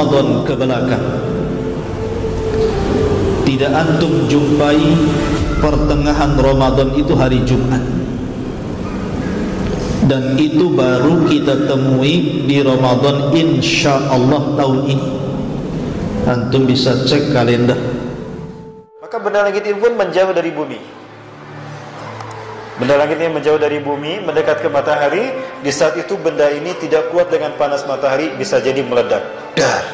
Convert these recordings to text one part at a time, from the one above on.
Ramadan ke belakang, tidak antum jumpai pertengahan Ramadan itu hari Jumat, dan itu baru kita temui di Ramadan insyaallah tahun ini. Antum bisa cek kalender. Maka benda langit ini pun menjauh dari bumi. Benda langit ini menjauh dari bumi, mendekat ke matahari. Di saat itu benda ini tidak kuat dengan panas matahari, bisa jadi meledak. Dar.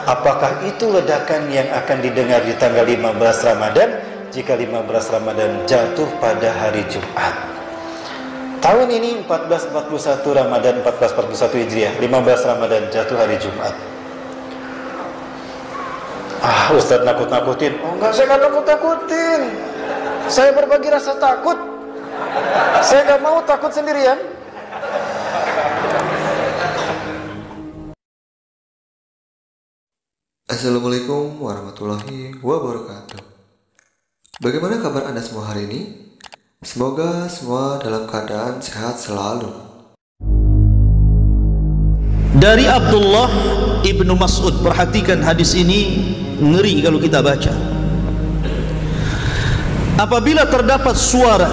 Apakah itu ledakan yang akan didengar di tanggal 15 Ramadan jika 15 Ramadan jatuh pada hari Jumat? Tahun ini 1441 Ramadan 1441 Hijriah, 15 Ramadan jatuh hari Jumat. Ustaz nakut-nakutin. Oh enggak, saya enggak nakut-nakutin. Saya berbagi rasa takut. Saya enggak mau takut sendirian. Assalamualaikum warahmatullahi wabarakatuh. Bagaimana kabar Anda semua hari ini? Semoga semua dalam keadaan sehat selalu. Dari Abdullah ibnu Mas'ud, perhatikan hadis ini, ngeri kalau kita baca. Apabila terdapat suara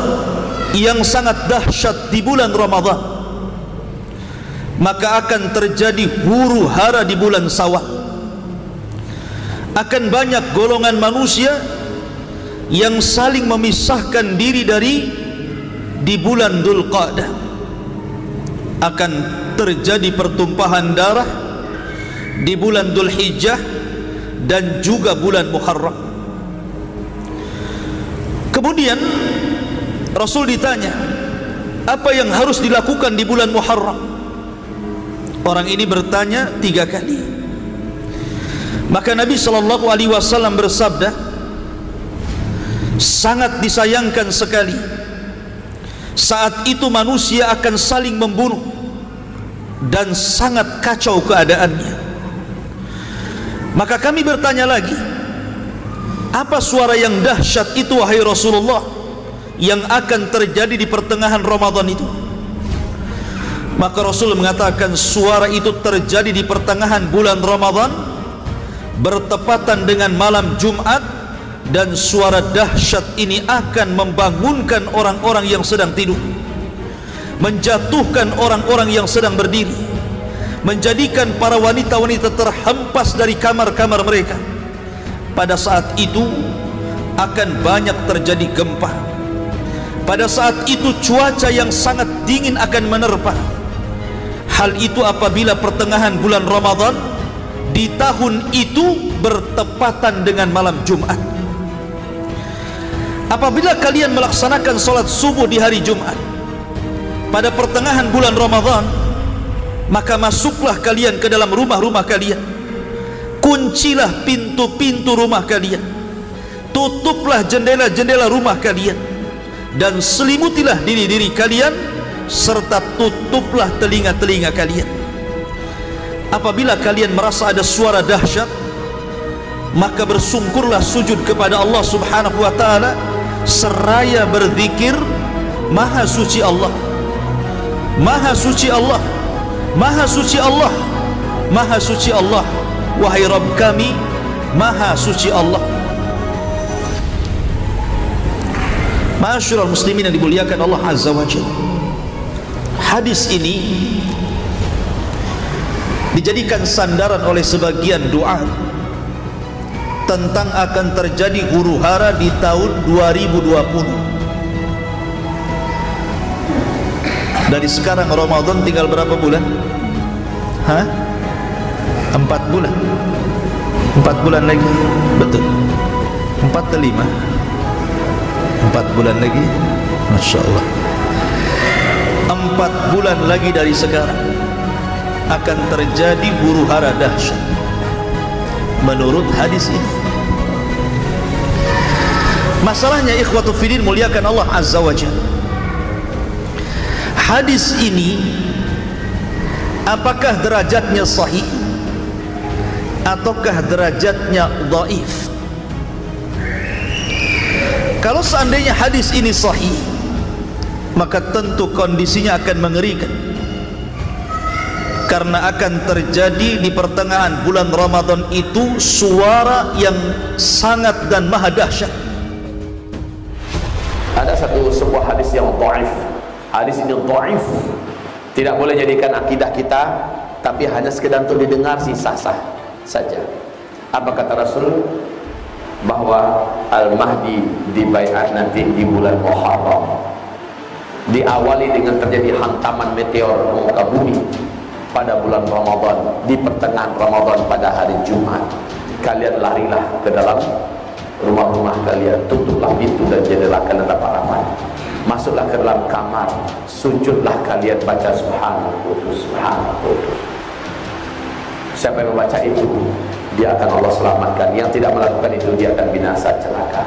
yang sangat dahsyat di bulan Ramadan, maka akan terjadi huru hara di bulan Syawal. Akan banyak golongan manusia yang saling memisahkan diri di bulan Dzulqa'dah. Akan terjadi pertumpahan darah di bulan Dzulhijjah dan juga bulan Muharram. Kemudian Rasul ditanya, apa yang harus dilakukan di bulan Muharram? Orang ini bertanya 3 kali. Maka Nabi SAW bersabda, sangat disayangkan sekali saat itu manusia akan saling membunuh dan sangat kacau keadaannya. Maka kami bertanya lagi, apa suara yang dahsyat itu wahai Rasulullah yang akan terjadi di pertengahan Ramadan itu? Maka Rasul mengatakan, suara itu terjadi di pertengahan bulan Ramadan bertepatan dengan malam Jumat, dan suara dahsyat ini akan membangunkan orang-orang yang sedang tidur, menjatuhkan orang-orang yang sedang berdiri, menjadikan para wanita-wanita terhempas dari kamar-kamar mereka. Pada saat itu akan banyak terjadi gempa. Pada saat itu cuaca yang sangat dingin akan menerpa. Hal itu apabila pertengahan bulan Ramadan di tahun itu bertepatan dengan malam Jumat. Apabila kalian melaksanakan sholat subuh di hari Jumat pada pertengahan bulan Ramadan, maka masuklah kalian ke dalam rumah-rumah kalian, kuncilah pintu-pintu rumah kalian, tutuplah jendela-jendela rumah kalian, dan selimutilah diri-diri kalian, serta tutuplah telinga-telinga kalian. Apabila kalian merasa ada suara dahsyat, maka bersungkurlah sujud kepada Allah Subhanahu wa ta'ala seraya berzikir, Maha suci Allah, Maha suci Allah, Maha suci Allah, Maha suci Allah, wahai Rabb kami, Maha suci Allah. Ma'asyiral muslimin yang dimuliakan Allah Azza wa Jalla, hadis ini dijadikan sandaran oleh sebagian doa tentang akan terjadi huru hara di tahun 2020. Dari sekarang Ramadan tinggal berapa bulan? 4 bulan. 4 bulan lagi. Betul. 4 atau 5? 4 bulan lagi. Masya Allah. 4 bulan lagi dari sekarang akan terjadi huru hara dahsyat menurut hadis ini. Masalahnya ikhwatu fiddin muliakan Allah Azza wa Jalla, hadis ini apakah derajatnya sahih ataukah derajatnya dhaif? Kalau seandainya hadis ini sahih, maka tentu kondisinya akan mengerikan. karena akan terjadi di pertengahan bulan Ramadan itu suara yang sangat dan maha dahsyat. Ada sebuah hadis yang dhaif. Hadis ini dhaif. Tidak boleh jadikan akidah kita, tapi hanya sekedar untuk didengar sih sah-sah saja. Apa kata Rasul? Bahwa Al-Mahdi dibaiat nanti di bulan Muharram. Diawali dengan terjadi hantaman meteor ke muka bumi pada bulan Ramadan, di pertengahan Ramadan pada hari Jumat. Kalian larilah ke dalam rumah-rumah kalian, tutuplah pintu dan jendela kalian rapat-rapat, masuklah ke dalam kamar, sujudlah kalian, baca Subhanallah Qudus, Subhanallah Qudus. Siapa yang membaca itu, dia akan Allah selamatkan. Yang tidak melakukan itu, dia akan binasa, celaka.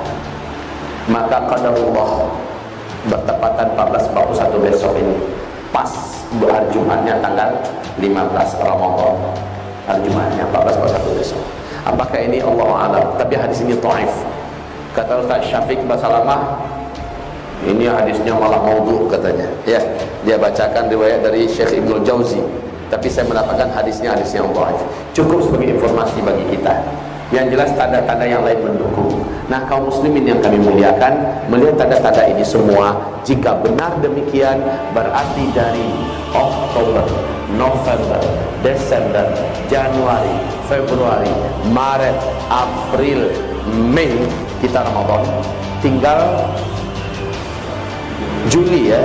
Maka qadarullah bertepatan 1441 besok ini, pas hari Jumatnya tanggal 15 Ramadan, hari Jumatnya 1441 besok. Apakah ini Allah a'lam? Tapi hadis ini dhaif. Kata Ustaz Syafiq Basalamah, ini hadisnya malah maudhu katanya. Ya, dia bacakan riwayat dari Syekh Ibnul Jauzi. Tapi saya mendapatkan hadisnya hadis yang dhaif. Cukup sebagai informasi bagi kita. Yang jelas tanda-tanda yang lain mendukung. Nah, kaum muslimin yang kami muliakan, melihat tanda-tanda ini semua, jika benar demikian, berarti dari Oktober, November, Desember, Januari, Februari, Maret, April, Mei kita Ramadan. Tinggal Juli ya,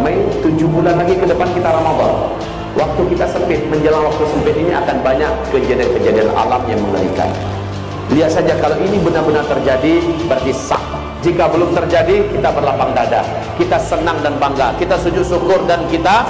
Mei, 7 bulan lagi ke depan kita Ramadan. Waktu kita sempit, menjelang waktu sempit ini akan banyak kejadian-kejadian alam yang mengerikan. Lihat saja, kalau ini benar-benar terjadi, berarti sah. Jika belum terjadi, kita berlapang dada, kita senang dan bangga, kita sujud syukur, dan kita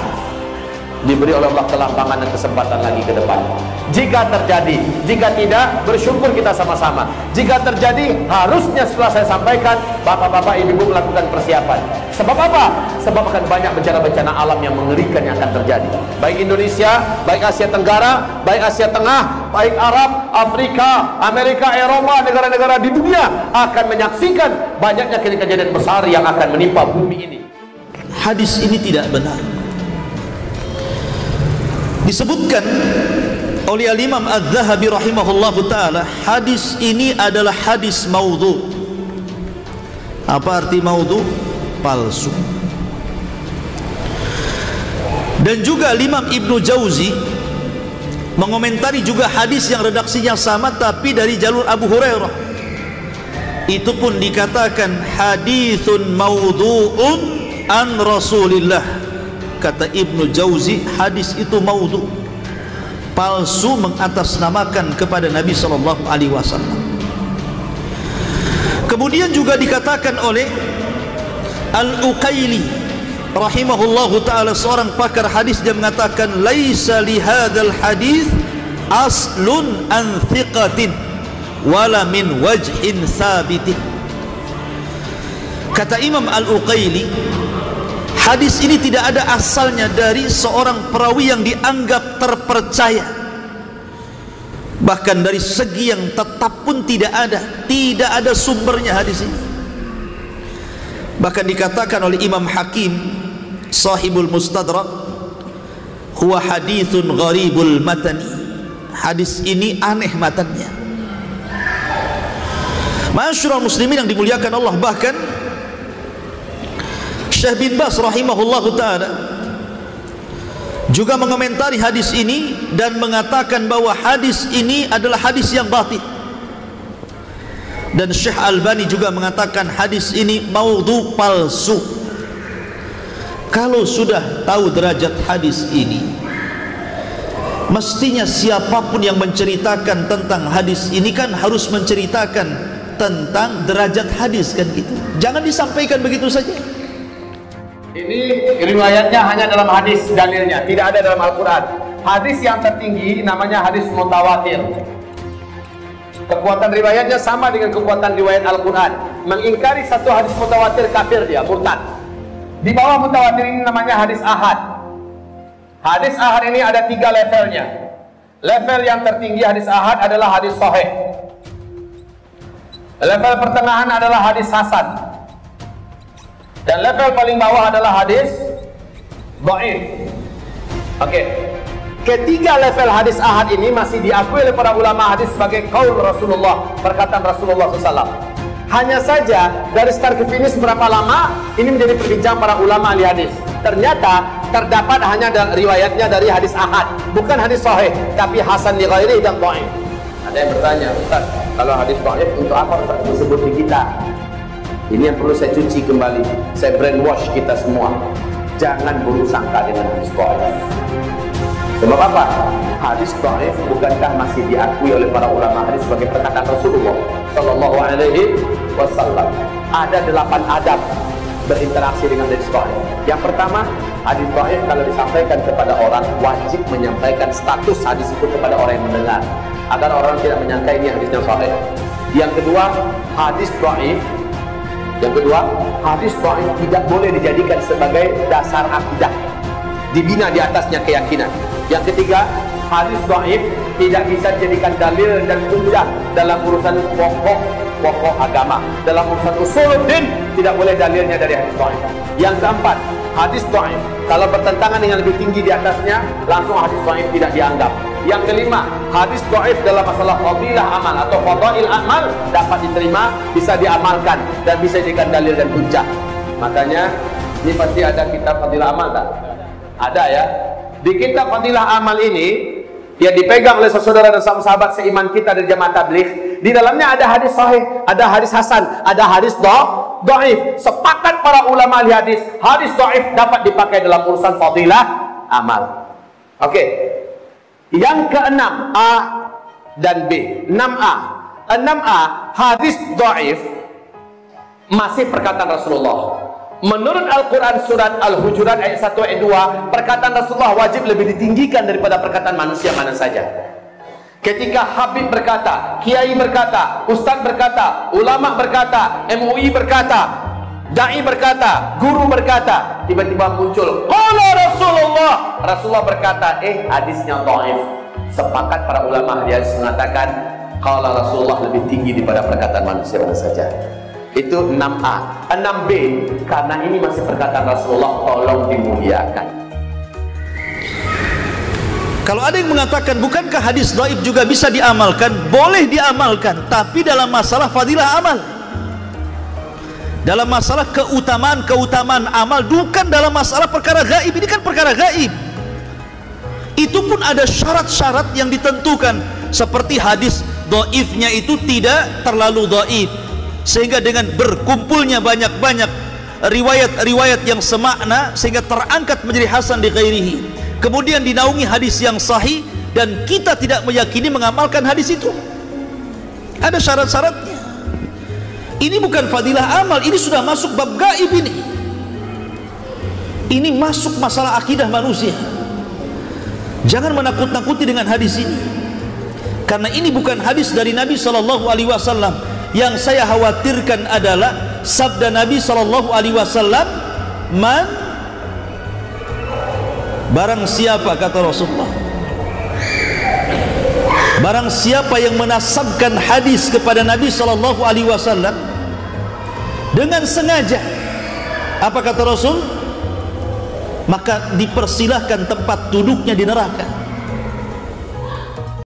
diberi oleh Allah kelampangan dan kesempatan lagi ke depan. Jika terjadi, jika tidak, bersyukur kita sama-sama. Jika terjadi, harusnya setelah saya sampaikan, bapak-bapak, ibu-ibu melakukan persiapan. Sebab apa? Sebab akan banyak bencana-bencana alam yang mengerikan yang akan terjadi. Baik Indonesia, baik Asia Tenggara, baik Asia Tengah, baik Arab, Afrika, Amerika, Eropa, negara-negara di dunia akan menyaksikan banyaknya kejadian besar yang akan menimpa bumi ini. Hadis ini tidak benar. Disebutkan oleh Al-Imam Adz-Dzahabi rahimahullahu ta'ala, hadis ini adalah hadis maudhu. Apa arti maudhu? Palsu. Dan juga Imam Ibnu Jauzi mengomentari juga hadis yang redaksinya sama tapi dari jalur Abu Hurairah. Itu pun dikatakan haditsun maudhu'un an Rasulillah. Kata Ibnu Jauzi, hadis itu maudhu, palsu, mengatasnamakan kepada Nabi SAW. Kemudian juga dikatakan oleh Al-Uqaili rahimahullahu ta'ala, seorang pakar hadis, dia mengatakan laisa li hadzal hadis aslun an thiqatin wala min wajhin sabitin. Kata Imam Al-Uqaili, hadis ini tidak ada asalnya dari seorang perawi yang dianggap terpercaya. Bahkan dari segi yang tetap pun tidak ada sumbernya hadis ini. Bahkan dikatakan oleh Imam Hakim sahibul Mustadrak, huwa hadithun gharibul matani, hadis ini aneh matannya. Ma'asyiral muslimin yang dimuliakan Allah, bahkan Syekh bin Baz rahimahullahu ta'ala juga mengomentari hadis ini dan mengatakan bahwa hadis ini adalah hadis yang batil. Dan Syekh Albani juga mengatakan hadis ini maudhu, palsu. Kalau sudah tahu derajat hadis ini, mestinya siapapun yang menceritakan tentang hadis ini kan harus menceritakan tentang derajat hadis, kan gitu. Jangan disampaikan begitu saja. Ini riwayatnya hanya dalam hadis, dalilnya tidak ada dalam Al-Quran. Hadis yang tertinggi namanya hadis mutawatir. Kekuatan riwayatnya sama dengan kekuatan riwayat Al-Quran. Mengingkari satu hadis mutawatir, kafir dia, murtad. Di bawah mutawatir ini namanya hadis ahad. Hadis ahad ini ada 3 levelnya. Level yang tertinggi hadis ahad adalah hadis sahih. Level pertengahan adalah hadis hasan. Dan level paling bawah adalah hadis dhaif. Oke. Ketiga level hadis ahad ini masih diakui oleh para ulama hadis sebagai qaul Rasulullah, perkataan Rasulullah SAW. Hanya saja dari start ke finish berapa lama ini menjadi perbincangan para ulama ahli hadis. Ternyata terdapat hanya riwayatnya dari hadis ahad, bukan hadis sahih, tapi hasan li ghairihi dan dhaif. Ada yang bertanya, Ustaz, kalau hadis dhaif untuk apa Ustaz disebut di kita? Ini yang perlu saya cuci kembali. Saya brainwash kita semua. Jangan buruk sangka dengan hadis dhaif. Sebab apa? Hadis dhaif bukankah masih diakui oleh para ulama hadis sebagai perkataan Rasulullah sallallahu alaihi wasallam? Ada 8 adab berinteraksi dengan hadis dhaif. Yang pertama, hadis dhaif kalau disampaikan kepada orang wajib menyampaikan status hadis itu kepada orang yang mendengar agar orang tidak menyangka ini hadisnya sahih. Yang kedua, hadis dhaif tidak boleh dijadikan sebagai dasar akidah, dibina di atasnya keyakinan. Yang ketiga, hadis dhaif tidak bisa dijadikan dalil dan hujjah dalam urusan pokok agama. Dalam urusan usuluddin tidak boleh dalilnya dari hadis dhaif. Yang keempat, hadis dhaif kalau bertentangan dengan lebih tinggi di atasnya, langsung hadis dhaif tidak dianggap. Yang kelima, hadis dhaif dalam masalah fadilah amal atau fadail amal dapat diterima, bisa diamalkan dan bisa dijadikan dalil dan hujjah. Makanya ini pasti ada kitab fadilah amal tak? Ada ya. Di kitab fadilah amal ini yang dipegang oleh saudara dan sahabat seiman kita dari jamaah tabligh, di dalamnya ada hadis sahih, ada hadis hasan, ada hadis dhaif. Sepakat para ulama ahli hadis dhaif dapat dipakai dalam urusan fadilah amal. Oke. Yang keenam, A dan B. 6A. 6A, hadis dhaif masih perkataan Rasulullah. Menurut Al-Quran surat Al-Hujurat ayat 1 ayat 2, perkataan Rasulullah wajib lebih ditinggikan daripada perkataan manusia mana saja. Ketika Habib berkata, Kiai berkata, Ustadz berkata, ulama berkata, MUI berkata, Dai berkata, guru berkata, tiba-tiba muncul qala Rasulullah. Rasulullah berkata, hadisnya dhaif. Sepakat para ulama hadis mengatakan qala Rasulullah lebih tinggi daripada perkataan manusia mana saja. Itu 6A. 6B, karena ini masih perkataan Rasulullah, tolong dimuliakan. Kalau ada yang mengatakan bukankah hadis dhaif juga bisa diamalkan? Boleh diamalkan, tapi dalam masalah fadilah amal, dalam masalah keutamaan amal, bukan dalam masalah perkara gaib. Ini kan perkara gaib. Itu pun ada syarat-syarat yang ditentukan, seperti hadis dhaifnya itu tidak terlalu dhaif, sehingga dengan berkumpulnya banyak-banyak riwayat-riwayat yang semakna sehingga terangkat menjadi hasan di ghairihi, kemudian dinaungi hadis yang sahih dan kita tidak meyakini mengamalkan hadis itu. Ada syarat-syaratnya. Ini bukan fadilah amal, ini sudah masuk bab gaib ini. Ini masuk masalah akidah manusia. Jangan menakut-nakuti dengan hadis ini, karena ini bukan hadis dari Nabi SAW. Yang saya khawatirkan adalah sabda Nabi SAW, barang siapa, kata Rasulullah, barang siapa yang menasabkan hadis kepada Nabi SAW dengan sengaja, apa kata Rasul? Maka dipersilahkan tempat duduknya di neraka.